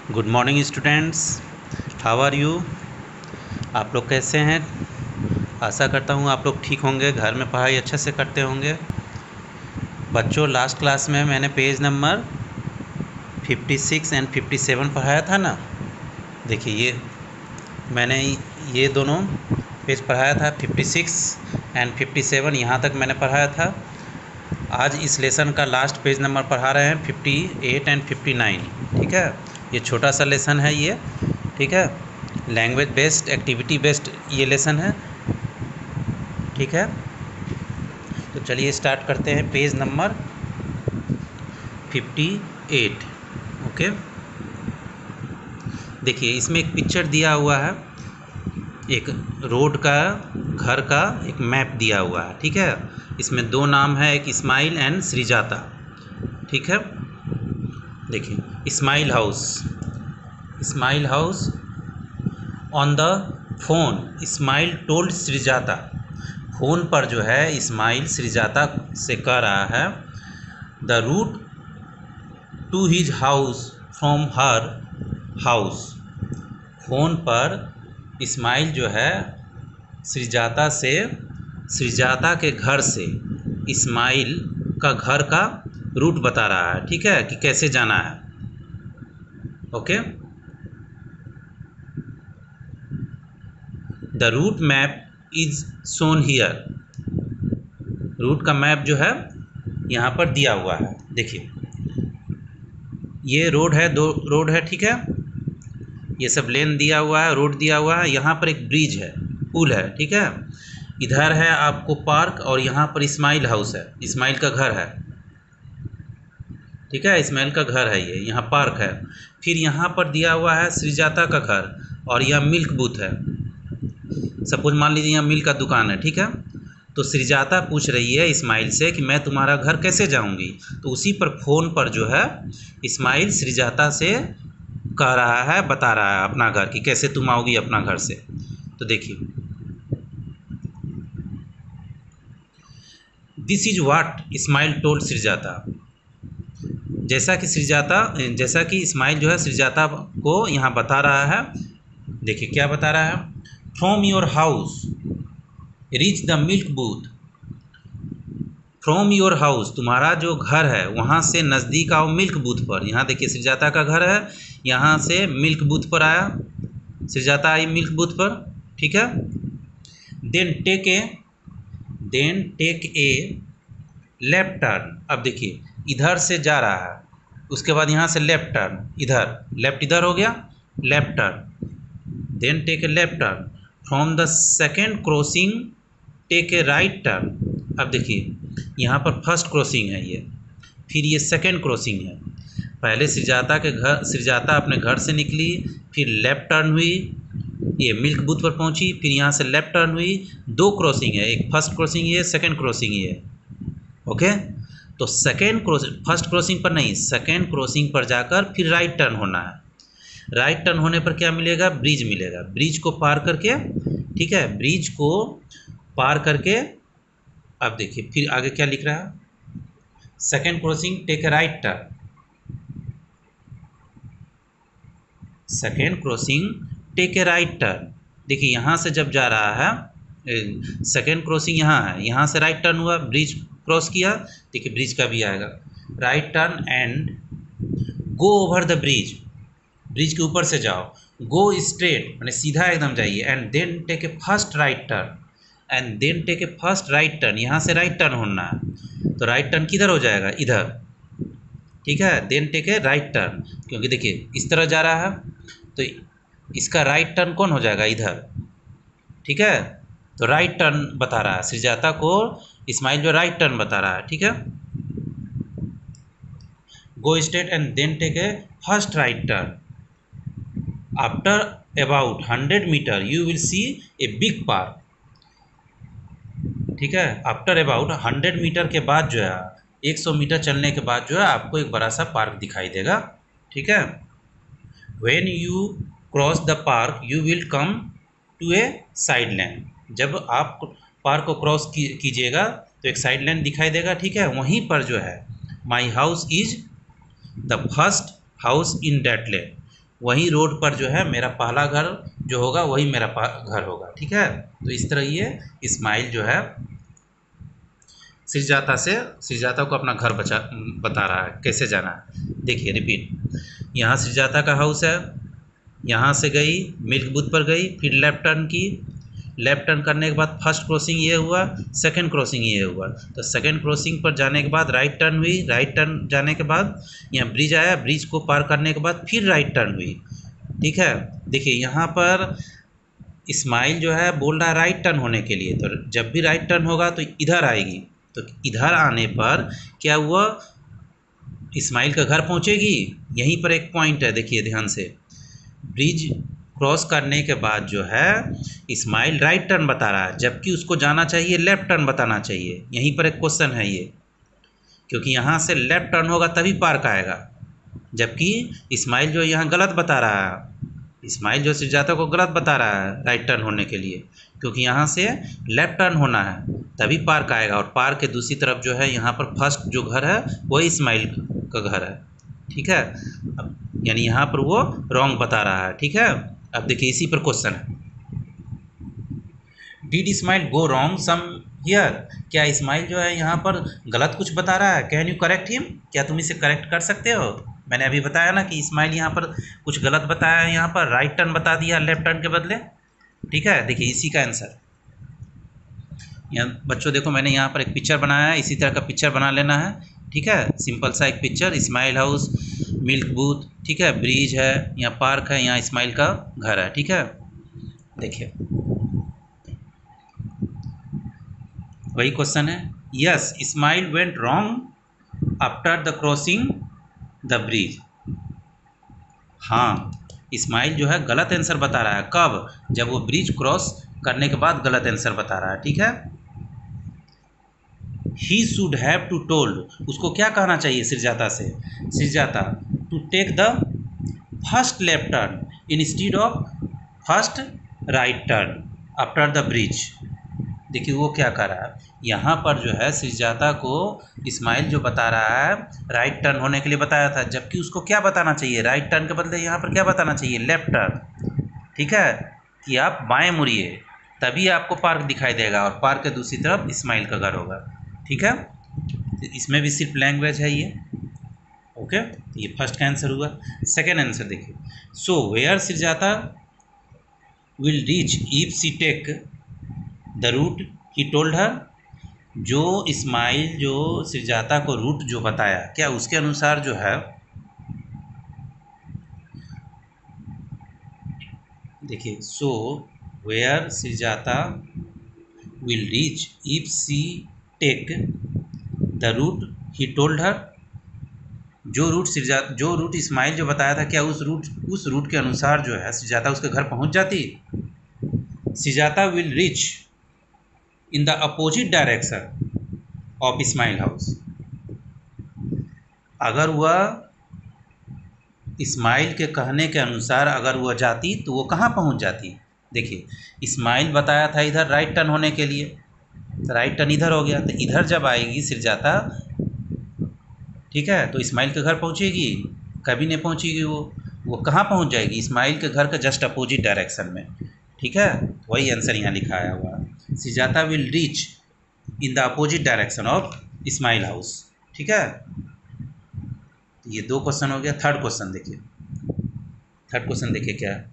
Good morning students, how are you. आप लोग कैसे हैं? आशा करता हूँ आप लोग ठीक होंगे, घर में पढ़ाई अच्छे से करते होंगे। बच्चों, लास्ट क्लास में मैंने पेज नंबर 56 एंड 57 पढ़ाया था ना। देखिए, ये मैंने ये दोनों पेज पढ़ाया था, 56 एंड 57, यहाँ तक मैंने पढ़ाया था। आज इस लेसन का लास्ट पेज नंबर पढ़ा रहे हैं 58 एंड 59। ठीक है, ये छोटा सा लेसन है ये। ठीक है, लैंग्वेज बेस्ड, एक्टिविटी बेस्ड ये लेसन है। ठीक है, तो चलिए स्टार्ट करते हैं पेज नंबर 58। ओके, देखिए इसमें एक पिक्चर दिया हुआ है, एक रोड का, घर का एक मैप दिया हुआ है। ठीक है, इसमें दो नाम है, एक इस्माइल एंड श्रीजाता। ठीक है, देखिए Ismail house on the phone Ismail told Srijata. Phone पर जो है इस्माइल श्रीजाता से कह रहा है the route to his house from her house. Phone पर इस्माइल जो है श्रीजाता के घर से इस्माइल का घर का रूट बता रहा है। ठीक है, कि कैसे जाना है। Okay, the route map is shown here. Route का मैप जो है यहाँ पर दिया हुआ है। देखिए ये रोड है, दो रोड है। ठीक है, ये सब लेन दिया हुआ है, रोड दिया हुआ है। यहाँ पर एक ब्रिज है, पुल है। ठीक है, इधर है आपको पार्क और यहाँ पर इस्माइल हाउस है, इस्माइल का घर है। ठीक है, इस्माइल का घर है, ये यहाँ पार्क है। फिर यहाँ पर दिया हुआ है श्रीजाता का घर और यह मिल्क बूथ है। सपोज मान लीजिए यहाँ मिल्क का दुकान है। ठीक है, तो श्रीजाता पूछ रही है इस्माइल से कि मैं तुम्हारा घर कैसे जाऊँगी। तो उसी पर फ़ोन पर जो है इस्माइल श्रीजाता से कह रहा है, बता रहा है अपना घर कि कैसे तुम आओगी अपना घर से। तो देखिए, this is what Ismail told Srijata. जैसा कि इस्माइल जो है श्रीजाता को यहाँ बता रहा है। देखिए क्या बता रहा है, from your house reach the milk booth. From your house, तुम्हारा जो घर है वहाँ से नज़दीक आओ मिल्क बूथ पर। यहाँ देखिए श्रीजाता का घर है, यहाँ से मिल्क बूथ पर आया, श्रीजाता आई मिल्क बूथ पर। ठीक है, then take a left turn. अब देखिए इधर से जा रहा है, उसके बाद यहाँ से लेफ्ट टर्न, इधर लेफ्ट, इधर हो गया left turn. Then take a left turn from the second crossing take a right turn. अब देखिए यहाँ पर फर्स्ट क्रॉसिंग है ये, फिर ये सेकेंड क्रॉसिंग है। पहले श्रीजाता अपने घर से निकली, फिर लेफ़्ट टर्न हुई, ये मिल्क बूथ पर पहुंची, फिर यहाँ से लेफ़्ट टर्न हुई। दो क्रॉसिंग है, एक फर्स्ट क्रॉसिंग ये, सेकेंड क्रॉसिंग ये। ओके, तो फर्स्ट क्रॉसिंग पर नहीं, सेकेंड क्रॉसिंग पर जाकर फिर राइट टर्न होना है। राइट टर्न होने पर क्या मिलेगा, ब्रिज मिलेगा। ब्रिज को पार करके, ठीक है, ब्रिज को पार करके अब देखिए फिर आगे क्या लिख रहा है, second crossing take a right turn. Second crossing take a right turn. देखिए यहाँ से जब जा रहा है, सेकेंड क्रॉसिंग यहाँ है, यहाँ से राइट टर्न हुआ, ब्रिज क्रॉस किया। देखिए ब्रिज का भी आएगा, right turn and go over the bridge. Bridge के ऊपर से जाओ, गो स्ट्रेट मैंने सीधा एकदम जाइए, and then take a first right turn, and then take a first right turn. यहाँ से राइट टर्न होना है, तो राइट टर्न किधर हो जाएगा, इधर। ठीक है, then take a right turn, क्योंकि देखिए इस तरह जा रहा है तो इसका राइट टर्न कौन हो जाएगा, इधर। ठीक है, तो राइट टर्न बता रहा है श्रीजाता को इस्माइल, जो राइट टर्न बता रहा है। ठीक है, go straight and then take a first right turn. After about 100 metre you will see a big park. ठीक है, आफ्टर अबाउट 100 मीटर के बाद जो है, 100 मीटर चलने के बाद जो है आपको एक बड़ा सा पार्क दिखाई देगा। ठीक है, when you cross the park you will come to a side lane. जब आप पार्क को क्रॉस कीजिएगा तो एक साइड लैन दिखाई देगा। ठीक है, वहीं पर जो है my house is the first house in that lane. वही रोड पर जो है मेरा पहला घर जो होगा वही मेरा घर होगा, ठीक है। तो इस तरह ये इस्माइल जो है सिरजाता को अपना घर बता रहा है कैसे जाना है। देखिए रिपीट, यहाँ सिरजाता का हाउस है, यहाँ से गई मिल्क बूथ पर गई, फिर लेफ़्ट टर्न की, लेफ़्ट टर्न करने के बाद फर्स्ट क्रॉसिंग ये हुआ, सेकंड क्रॉसिंग ये हुआ, तो सेकंड क्रॉसिंग पर जाने के बाद राइट टर्न हुई, राइट टर्न जाने के बाद यहाँ ब्रिज आया, ब्रिज को पार करने के बाद फिर राइट टर्न हुई, ठीक है। देखिए यहाँ पर इस्माइल जो है बोल रहा है राइट टर्न होने के लिए, तो जब भी राइट टर्न होगा तो इधर आएगी, तो इधर आने पर क्या हुआ, इस्माइल का घर पहुँचेगी। यहीं पर एक पॉइंट है, देखिए ध्यान से, ब्रिज क्रॉस करने के बाद जो है इस्माइल राइट टर्न बता रहा है, जबकि उसको जाना चाहिए लेफ़्ट टर्न बताना चाहिए। यहीं पर एक क्वेश्चन है ये, क्योंकि यहाँ से लेफ़्ट टर्न होगा तभी पार्क आएगा, जबकि इस्माइल जो यहाँ गलत बता रहा है, इस्माइल जो सिरजाता को गलत बता रहा है राइट टर्न होने के लिए, क्योंकि यहाँ से लेफ़्ट टर्न होना है तभी पार्क आएगा, और पार्क के दूसरी तरफ जो है यहाँ पर फर्स्ट जो घर है वही इस्माइल का घर है, ठीक है। अब यानी यहाँ पर वो रॉन्ग बता रहा है, ठीक है। अब देखिए इसी पर क्वेश्चन है, did Ismail go wrong somewhere, क्या इस्माइल जो है यहाँ पर गलत कुछ बता रहा है, कैन यू करेक्ट हिम, क्या तुम इसे करेक्ट कर सकते हो। मैंने अभी बताया ना कि इस्माइल यहाँ पर कुछ गलत बताया है, यहाँ पर राइट टर्न बता दिया लेफ्ट टर्न के बदले, ठीक है। देखिए इसी का आंसर यहाँ बच्चों देखो, मैंने यहाँ पर एक पिक्चर बनाया है, इसी तरह का पिक्चर बना लेना है, ठीक है। सिंपल सा एक picture, Ismail house, milk booth, ठीक है, ब्रिज है, यहाँ पार्क है, यहाँ इस्माइल का घर है, ठीक है। देखिए वही क्वेश्चन है, yes Ismail went wrong after the crossing the bridge. हाँ, इस्माइल जो है गलत आंसर बता रहा है, कब, जब वो ब्रिज क्रॉस करने के बाद गलत आंसर बता रहा है, ठीक है। He should have to told, उसको क्या कहना चाहिए सिरजाता से, Srijata to take the first left turn instead of first right turn after the bridge. देखिए वो क्या कर रहा है, यहाँ पर जो है सिरजाता को इस्माइल जो बता रहा है राइट टर्न होने के लिए बताया था, जबकि उसको क्या बताना चाहिए, राइट टर्न के बदले यहाँ पर क्या बताना चाहिए, लेफ्ट टर्न, ठीक है, कि आप बाएं मुड़िए तभी आपको पार्क दिखाई देगा, और पार्क के दूसरी तरफ इस्माइल का घर होगा, ठीक है। तो इसमें भी सिर्फ लैंग्वेज है ये, ओके। ये फर्स्ट का आंसर हुआ। सेकेंड आंसर देखिए, so where Srijata will reach if she take the route he told her, जो इस्माइल जो सिरजाता को रूट जो बताया, क्या उसके अनुसार जो है, देखिए so where Srijata will reach if she take the route he told her, जो रूट इस्माइल जो बताया था, क्या उस रूट के अनुसार जो है सिरजाता उसके घर पहुंच जाती। Srijata will reach in the opposite direction of Ismail house, अगर वह इस्माइल के कहने के अनुसार अगर वह जाती तो वो कहाँ पहुँच जाती। देखिए इस्माइल बताया था इधर राइट टर्न होने के लिए, तो राइट टर्न इधर हो गया, तो इधर जब आएगी सिरजाता, ठीक है, तो इस्माइल के घर पहुँचेगी, कभी नहीं पहुँचेगी, वो कहाँ पहुँच जाएगी, इस्माइल के घर के जस्ट अपोजिट डायरेक्शन में, ठीक है। वही आंसर यहाँ लिखाया हुआ है, Srijata will reach in the opposite direction of Ismail house, ठीक है। तो ये दो क्वेश्चन हो गया। थर्ड क्वेश्चन देखिए क्या है,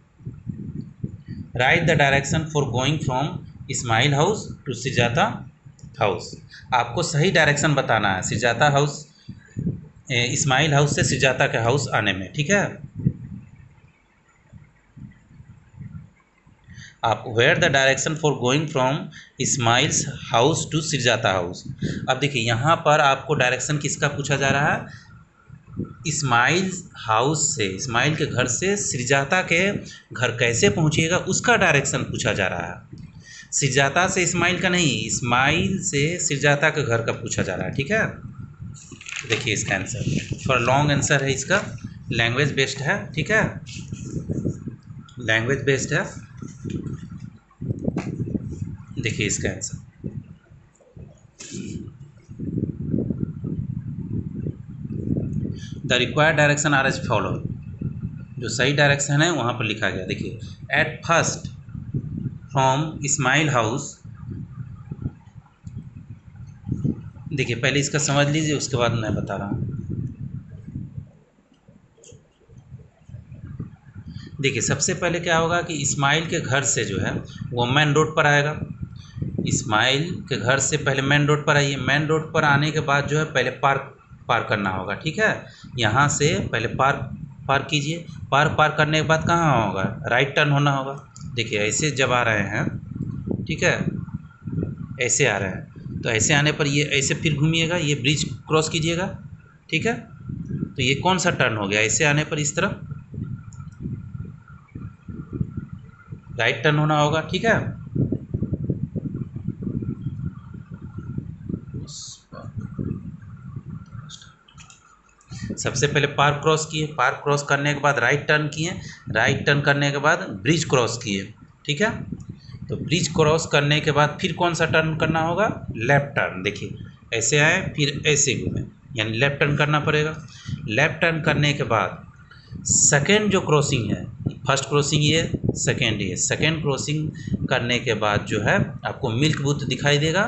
write the direction for going from Ismail house to Srijata house. आपको सही डायरेक्शन बताना है सिरजाता हाउस, इस्माइल हाउस से सिरजाता के हाउस आने में, ठीक है। आप where the direction for going from Ismail's house to Srijata house. अब देखिए यहाँ पर आपको डायरेक्शन किसका पूछा जा रहा है, इस्माइल हाउस से, इस्माइल के घर से सिरजाता के घर कैसे पहुँचिएगा उसका डायरेक्शन पूछा जा रहा है, सिरजाता से इस्माइल का नहीं, इस्माइल से सिरजाता के घर का पूछा जा रहा है, ठीक है। देखिए इसका आंसर थोड़ा लॉन्ग आंसर है, इसका लैंग्वेज बेस्ड है, ठीक है, लैंग्वेज बेस्ड है। देखिए इसका answer, the required direction are as follow, जो सही डायरेक्शन है वहाँ पर लिखा गया। देखिए, at first from Ismail house. देखिए पहले इसका समझ लीजिए, उसके बाद मैं बता रहा हूँ। देखिए सबसे पहले क्या होगा कि इस्माइल के घर से जो है वो मेन रोड पर आएगा। इस्माइल के घर से पहले मेन रोड पर आइए। मेन रोड पर आने के बाद जो है पहले पार्क पार करना होगा, ठीक है। यहाँ से पहले पार्क पार कीजिए। पार करने के बाद कहाँ होगा, राइट टर्न होना होगा। देखिए ऐसे जब आ रहे हैं, ठीक है, ऐसे आ रहे हैं तो ऐसे आने पर ये ऐसे फिर घूमिएगा, ये ब्रिज क्रॉस कीजिएगा, ठीक है। तो ये कौन सा टर्न हो गया, ऐसे आने पर इस तरफ राइट टर्न होना होगा, ठीक है। सबसे पहले पार्क क्रॉस किए, पार्क क्रॉस करने के बाद राइट टर्न किए, राइट टर्न करने के बाद ब्रिज क्रॉस किए, ठीक है। तो ब्रिज क्रॉस करने के बाद फिर कौन सा टर्न करना होगा, लेफ़्ट टर्न। देखिए ऐसे आए फिर ऐसे घूमे, यानी लेफ़्ट टर्न करना पड़ेगा। लेफ़्ट टर्न करने के बाद सेकेंड जो क्रॉसिंग है, फर्स्ट क्रॉसिंग ये, सेकेंड ये, सेकेंड क्रॉसिंग करने के बाद जो है आपको मिल्क बूथ दिखाई देगा।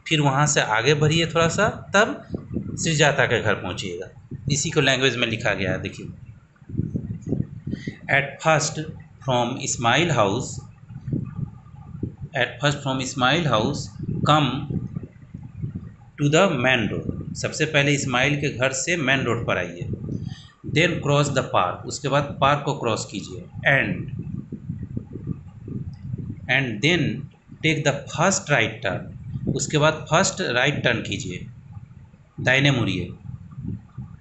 फिर वहाँ से आगे बढ़िए थोड़ा सा, तब श्रीजाता के घर पहुँचिएगा। इसी को लैंग्वेज में लिखा गया है। देखिए, at first from Ismail house, at first from Ismail house come to the main road. सबसे पहले इस्माइल के घर से मेन रोड पर आइए। देन क्रॉस द पार्क, उसके बाद पार्क को क्रॉस कीजिए। And then take the first right turn, उसके बाद फर्स्ट राइट टर्न कीजिए, दाहिने मुड़िए,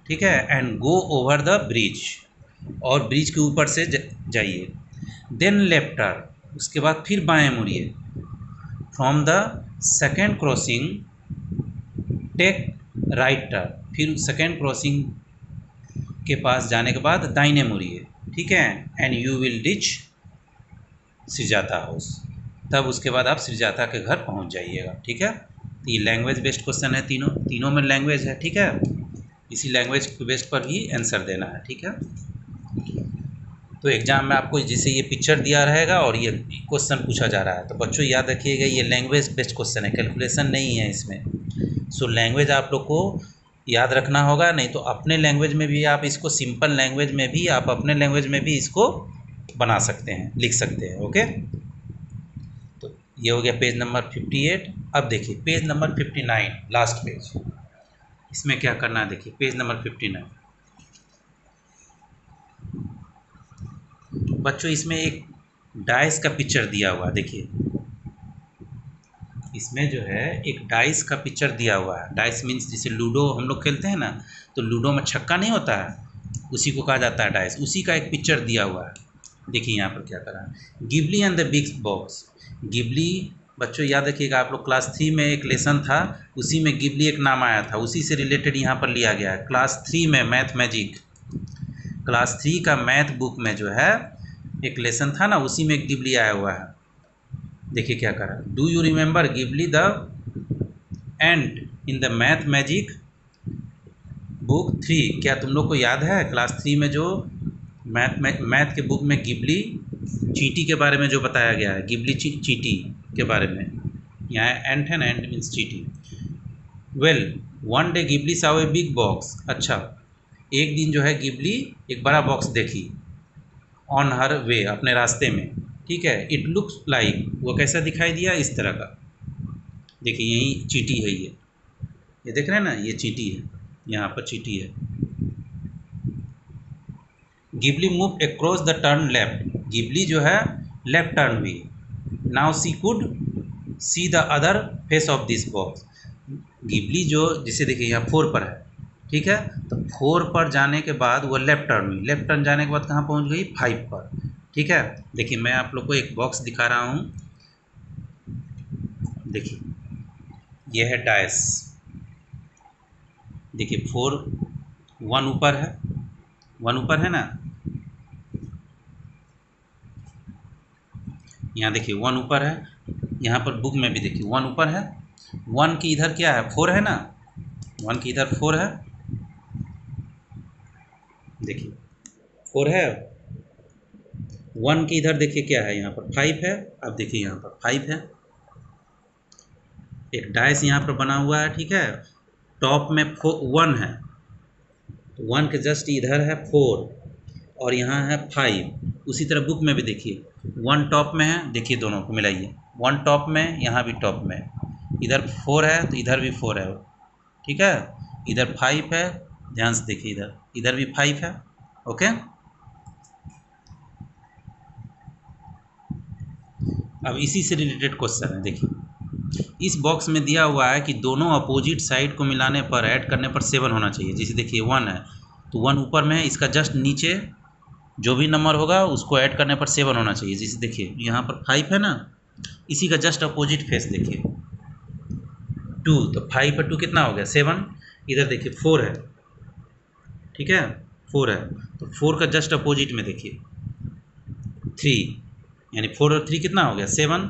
ठीक है। And go over the bridge, और ब्रिज के ऊपर से जाइए। देन लेफ्ट टर्न, उसके बाद फिर बाएं मुड़िए। From the second crossing take right turn, फिर सेकेंड क्रॉसिंग के पास जाने के बाद दाहिने मुड़िए, ठीक है। And you will reach Srijata house, तब उसके बाद आप श्रीजाता के घर पहुंच जाइएगा, ठीक है। तो ये लैंग्वेज बेस्ड क्वेश्चन है, तीनों में लैंग्वेज है, ठीक है। इसी लैंग्वेज के बेस्ड पर ही आंसर देना है, ठीक है। तो एग्जाम में आपको जैसे ये पिक्चर दिया रहेगा और ये क्वेश्चन पूछा जा रहा है, तो बच्चों याद रखिएगा ये लैंग्वेज बेस्ड क्वेश्चन है, कैलकुलेशन नहीं है इसमें। सो लैंग्वेज आप लोग को याद रखना होगा, नहीं तो अपने लैंग्वेज में भी आप इसको, सिंपल लैंग्वेज में भी आप अपने लैंग्वेज में भी इसको बना सकते हैं, लिख सकते हैं, ओके। तो ये हो गया पेज नंबर 58। अब देखिए पेज नंबर 59, लास्ट पेज। इसमें क्या करना है, देखिए पेज नंबर 59। बच्चों इसमें एक डाइस का पिक्चर दिया हुआ है। देखिए इसमें जो है एक डाइस का पिक्चर दिया हुआ है। डाइस मीन्स जैसे लूडो हम लोग खेलते हैं ना, तो लूडो में छक्का नहीं होता है, उसी को कहा जाता है डाइस। उसी का एक पिक्चर दिया हुआ है। देखिए यहाँ पर क्या करा है, Ghibli and the big box. Ghibli, बच्चों याद रखिएगा, आप लोग क्लास 3 में एक लेसन था, उसी में गिबली एक नाम आया था, उसी से रिलेटेड यहाँ पर लिया गया है। क्लास 3 में मैथ मैजिक, क्लास 3 का मैथ बुक में जो है एक लेसन था ना, उसी में एक गिबली आया हुआ है। देखिए क्या करा, do you remember Ghibli the and in the math magic book 3। क्या तुम लोग को याद है क्लास 3 में जो मैथ के बुक में गिबली चींटी के बारे में जो बताया गया है, गिबली चींटी के बारे में, यहाँ एंट है ना, एंट मीन्स चींटी। Well one day Ghibli Sao a big box. अच्छा, एक दिन जो है गिबली एक बड़ा बॉक्स देखी, ऑन हर वे, अपने रास्ते में, ठीक है। इट लुक्स लाइक, वो कैसा दिखाई दिया, इस तरह का। देखिए यही चींटी है, ये देख रहे हैं ना, ये चींटी है, यहाँ पर चींटी है। Ghibli move across the turn left, Ghibli जो है लेफ्ट टर्न हुई। Now see could see the other face of this box. Ghibli जो, जिसे देखिए यहाँ 4 पर है, ठीक है, तो 4 पर जाने के बाद वो लेफ्ट टर्न हुई। लेफ्ट टर्न जाने के बाद कहाँ पहुँच गई, 5 पर, ठीक है। देखिए मैं आप लोग को एक बॉक्स दिखा रहा हूँ। देखिए ये है डाइस। देखिए 4, 1 ऊपर है, 1 ऊपर है ना, यहाँ देखिए 1 ऊपर है, यहाँ पर बुक में भी देखिए 1 ऊपर है। 1 की इधर क्या है, 4 है ना, 1 की इधर 4 है, देखिए 4 है। 1 के इधर देखिए क्या है, यहाँ पर 5 है। अब देखिए यहाँ पर 5 है, एक डाइस यहाँ पर बना हुआ है, ठीक है। टॉप में 1 है, तो 1 के जस्ट इधर है 4 और यहाँ है 5। उसी तरह बुक में भी देखिए 1 टॉप में है, देखिए दोनों को मिलाइए, 1 टॉप में, यहाँ भी टॉप में, इधर 4 है तो इधर भी 4 है, ठीक है। इधर 5 है, ध्यान से देखिए, इधर इधर भी 5 है। ओके, अब इसी से रिलेटेड क्वेश्चन है, देखिए इस बॉक्स में दिया हुआ है कि दोनों अपोजिट साइड को मिलाने पर, ऐड करने पर 7 होना चाहिए। जैसे देखिए 1 है तो 1 ऊपर में है, इसका जस्ट नीचे जो भी नंबर होगा उसको ऐड करने पर 7 होना चाहिए। जैसे देखिए यहाँ पर 5 है ना, इसी का जस्ट अपोजिट फेस देखिए 2, तो 5 पर 2 कितना हो गया 7। इधर देखिए 4 है, ठीक है, 4 है, तो 4 का जस्ट अपोजिट में देखिए 3, यानी 4 और 3 कितना हो गया 7,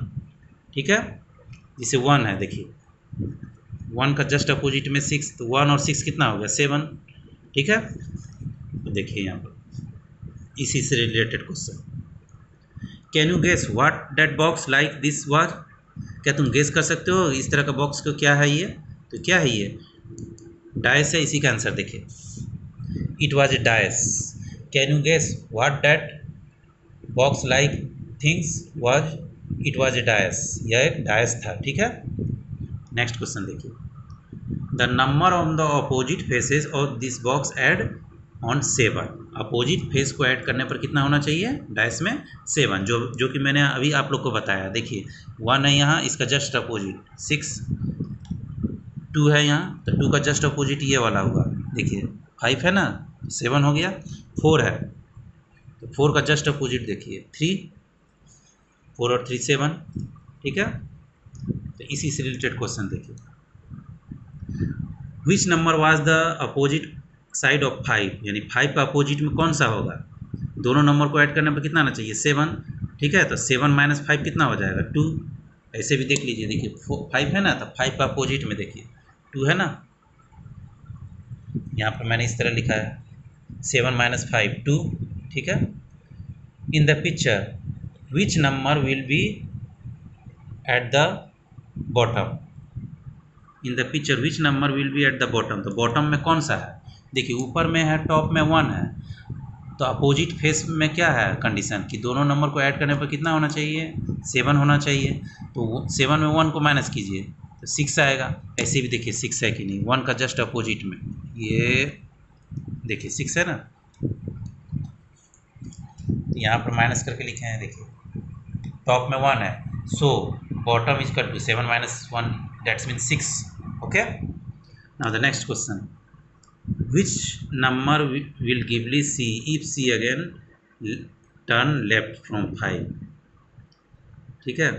ठीक है। जैसे 1 है, देखिए 1 का जस्ट अपोजिट में 6, तो 1 और 6 कितना हो गया 7, ठीक है। तो देखिए यहाँ पर इसी से related question, can you guess what that box like this was. क्या तुम गेस कर सकते हो इस तरह का बॉक्स को क्या है ये, तो क्या है ये, डायस है, इसी का आंसर देखिए, it was a dice. Can you guess what that box like things was, it was a dice, यह एक डायस था, ठीक है। नेक्स्ट क्वेश्चन देखिए, the number on the opposite faces of this box add on 7। Opposite face को add करने पर कितना होना चाहिए डायस में 7, जो कि मैंने अभी आप लोग को बताया। देखिए 1 है यहाँ, इसका जस्ट अपोजिट 6, 2 है यहाँ, तो 2 का जस्ट अपोजिट ये वाला हुआ, देखिए 5 है ना, 7 हो गया। 4 है तो 4 का जस्ट अपोजिट देखिए 3, 4 और 3 7, ठीक है। तो इसी से रिलेटेड क्वेश्चन देखिए, which number was the opposite side of 5, यानी 5 का अपोजिट में कौन सा होगा। दोनों नंबर को ऐड करने पर कितना आना चाहिए 7, ठीक है। तो 7 माइनस 5 कितना हो जाएगा 2। ऐसे भी देख लीजिए, देखिए 5 है ना, तो 5 का अपोजिट में देखिए 2 है ना, यहाँ पर मैंने इस तरह लिखा है 7 माइनस 5 2, ठीक है। In the picture which number will be at the bottom, in the picture which number will be at the bottom, तो बॉटम में कौन सा है, देखिए ऊपर में है, टॉप में 1 है, तो अपोजिट फेस में क्या है कंडीशन कि दोनों नंबर को ऐड करने पर कितना होना चाहिए 7 होना चाहिए। तो 7 में 1 को माइनस कीजिए तो 6 आएगा। ऐसे भी देखिए 6 है कि नहीं, 1 का जस्ट अपोजिट में ये देखिए 6 है ना, यहाँ पर माइनस करके लिखे हैं, देखिए टॉप में 1 है, so bottom is equal to 7 minus 1, that's mean 6। Okay, now the next question, which number will Ghibli see if she again turn left from 5, ठीक है।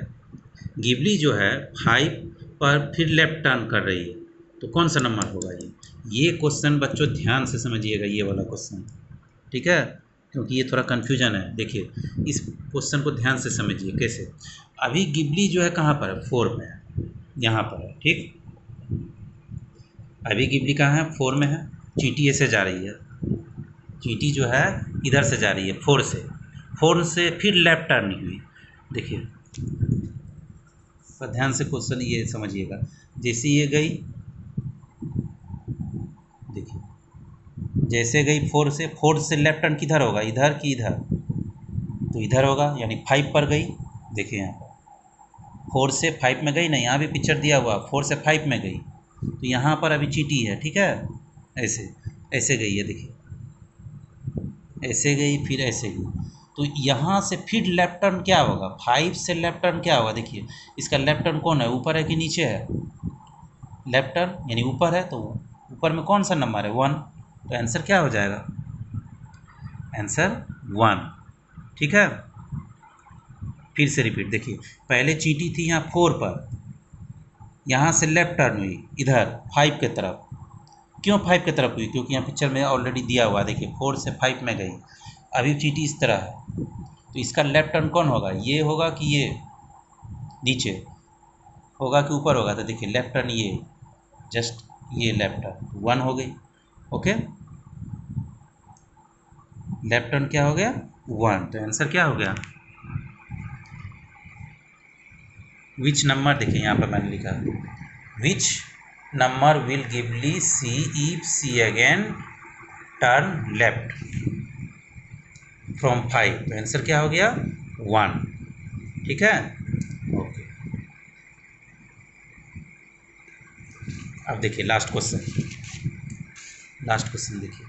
गिबली जो है 5 पर फिर लेफ्ट टर्न कर रही है, तो कौन सा नंबर होगा ये क्वेश्चन बच्चों ध्यान से समझिएगा, ये वाला क्वेश्चन, ठीक है, क्योंकि ये थोड़ा कन्फ्यूजन है। देखिए इस क्वेश्चन को ध्यान से समझिए कैसे। अभी गिबली जो है कहाँ पर है 4 में है, यहाँ पर है, ठीक। अभी गिबली कहाँ है 4 में है, चींटी ऐसे जा रही है, चींटी जो है इधर से जा रही है 4 से फिर लेफ्ट टर्न हुई, देखिए पर ध्यान से क्वेश्चन ये समझिएगा। जैसे ये गई, देखिए जैसे गई 4 से लेफ्ट टर्न किधर होगा, इधर कि इधर, तो इधर होगा, यानी 5 पर गई। देखिए यहाँ पर 4 से 5 में गई ना, यहाँ भी पिक्चर दिया हुआ 4 से 5 में गई, तो यहाँ पर अभी चींटी है, ठीक है, ऐसे गई है, देखिए ऐसे गई फिर ऐसे गई, तो यहाँ से फिर लेफ्ट टर्न क्या होगा, 5 से लेफ्ट टर्न क्या होगा, देखिए इसका लेफ्ट टर्न कौन है, ऊपर है कि नीचे है, लेफ्ट टर्न यानी ऊपर है, तो ऊपर में कौन सा नंबर है 1, तो आंसर क्या हो जाएगा, आंसर 1, ठीक है। फिर से रिपीट, देखिए पहले चींटी थी यहाँ 4 पर, यहाँ से लेफ्ट टर्न हुई इधर 5 के तरफ, क्यों 5 की तरफ हुई, क्योंकि यहाँ पिक्चर में ऑलरेडी दिया हुआ है, देखिए 4 से 5 में गई, अभी चींटी इस तरह है, तो इसका लेफ्ट टर्न कौन होगा, ये होगा कि ये नीचे होगा कि ऊपर होगा, तो देखिए लेफ्ट टर्न ये जस्ट ये लेफ्ट टर्न 1 हो गई। ओके, लेफ्ट टर्न क्या हो गया 1, तो आंसर क्या हो गया? विच नंबर, देखिए यहाँ पर मैंने लिखा which number will give she if she again turn left from 5, तो आंसर क्या हो गया? 1। ठीक है, ओके। अब देखिए लास्ट क्वेश्चन देखिए,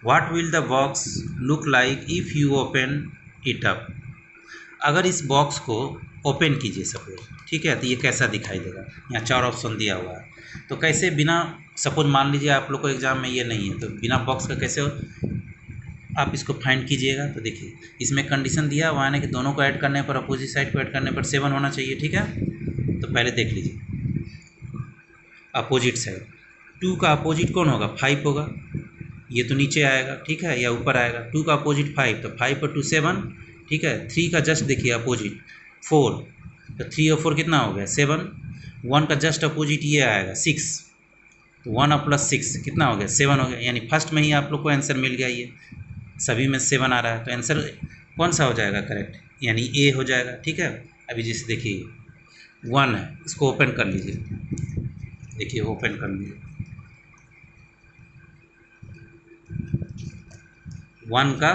what will the box look like if you open it up. अगर इस बॉक्स को ओपन कीजिए सपोज, ठीक है, तो ये कैसा दिखाई देगा? यहाँ 4 ऑप्शन दिया हुआ है, तो कैसे बिना, सपोज मान लीजिए आप लोग को एग्जाम में ये नहीं है, तो बिना बॉक्स का कैसे आप इसको फाइंड कीजिएगा? तो देखिए इसमें कंडीशन दिया हुआ है ना कि दोनों को ऐड करने पर, अपोजिट साइड को ऐड करने पर 7 होना चाहिए। ठीक है, तो पहले देख लीजिए अपोजिट साइड, 2 का अपोजिट कौन होगा? 5 होगा, ये तो नीचे आएगा, ठीक है, या ऊपर आएगा। 2 का अपोजिट 5, तो 5 पर 2 7, ठीक है। 3 का जस्ट देखिए अपोजिट 4, तो 3 और 4 कितना हो गया? 7। 1 का जस्ट अपोजिट ये आएगा 6, तो 1 और प्लस 6 कितना हो गया? 7 हो गया। यानी फर्स्ट में ही आप लोग को आंसर मिल गया, ये सभी में 7 आ रहा है, तो आंसर कौन सा हो जाएगा करेक्ट? यानी ए हो जाएगा। ठीक है, अभी जैसे देखिए 1 है, इसको ओपन कर लीजिए, देखिए ओपन कर लीजिए, 1 का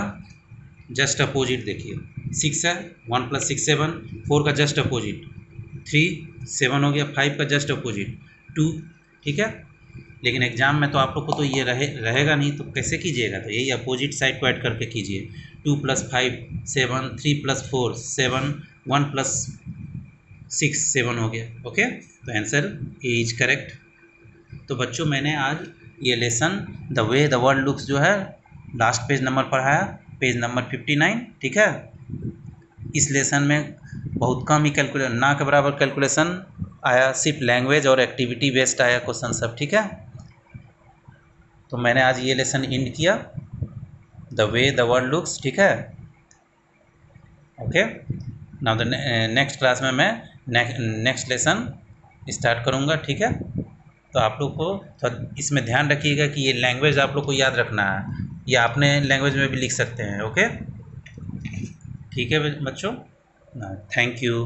जस्ट अपोजिट देखिए 6 है, 1 प्लस 6 7, 4 का जस्ट अपोजिट 3 7 हो गया, 5 का जस्ट अपोजिट 2। ठीक है, लेकिन एग्जाम में तो आप लोग को तो ये रहेगा नहीं, तो कैसे कीजिएगा? तो यही अपोजिट साइड को ऐड करके कीजिए। 2 प्लस 5 7, 3 प्लस 4 7, 1 प्लस 6 7 हो गया। ओके, तो आंसर ए इज करेक्ट। तो बच्चों मैंने आज ये lesson the way the world looks जो है लास्ट पेज नंबर पढ़ाया, पेज नंबर 59। ठीक है, इस लेसन में बहुत कम ही कैलकुलेशन, ना के बराबर कैलकुलेशन आया, सिर्फ लैंग्वेज और एक्टिविटी बेस्ड आया क्वेश्चन सब। ठीक है, तो मैंने आज ये लेसन एंड किया, the way the world looks. ठीक है, okay. Now the next class में मैं नेक्स्ट लेसन स्टार्ट करूँगा। ठीक है, तो आप लोग को थोड़ा इसमें ध्यान रखिएगा कि ये लैंग्वेज आप लोग को याद रखना है, या अपने लैंग्वेज में भी लिख सकते हैं। ओके, ठीक है बच्चों, थैंक यू।